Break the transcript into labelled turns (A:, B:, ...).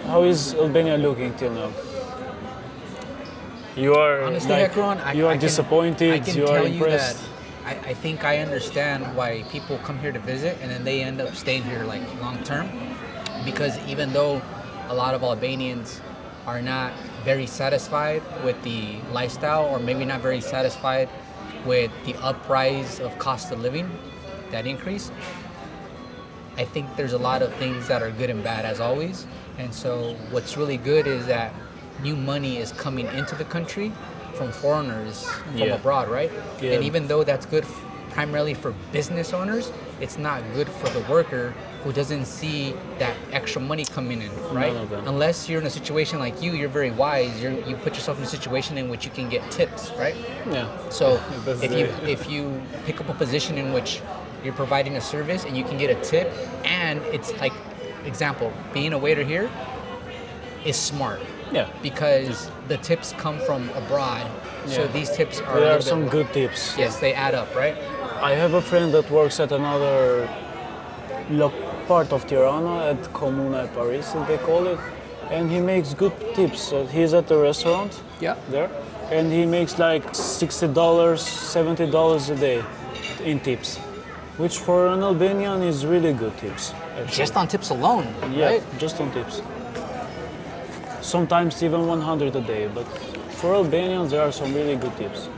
A: how is Albania looking till now? You are
B: Honestly,
A: like,
B: Ekron,
A: you are
B: I
A: disappointed.
B: can
A: You are
B: tell
A: impressed.
B: you that I think I understand why people come here to visit and then they end up staying here like long term. Because even though a lot of Albanians are not very satisfied with the lifestyle, or maybe not very satisfied with the uprise of cost of living, that increase, I think there's a lot of things that are good and bad as always. And so what's really good is that new money is coming into the country from foreigners from
A: Yeah.
B: abroad, right?
A: Yeah.
B: And even though that's good primarily for business owners, it's not good for the worker who doesn't see that extra money coming in, right?
A: None of them.
B: Unless you're in a situation like you're very wise. You put yourself in a situation in which you can get tips, right?
A: Yeah.
B: So
A: That's
B: if you pick up a position in which you're providing a service and you can get a tip, and it's like, example, being a waiter here is smart.
A: Yeah.
B: Because the tips come from abroad, so
A: Yeah.
B: these tips are.
A: There
B: a
A: are
B: little
A: some
B: bit,
A: good tips.
B: Yes, they add up, right?
A: I have a friend that works at another part of Tirana, at Comuna Paris, they call it, and he makes good tips. He's at the restaurant
B: Yeah.
A: there, and he makes like $60, $70 a day in tips, which for an Albanian is really good tips. Actually.
B: Just on tips alone,
A: Yeah,
B: right?
A: just on tips. Sometimes even 100 a day, but for Albanians there are some really good tips.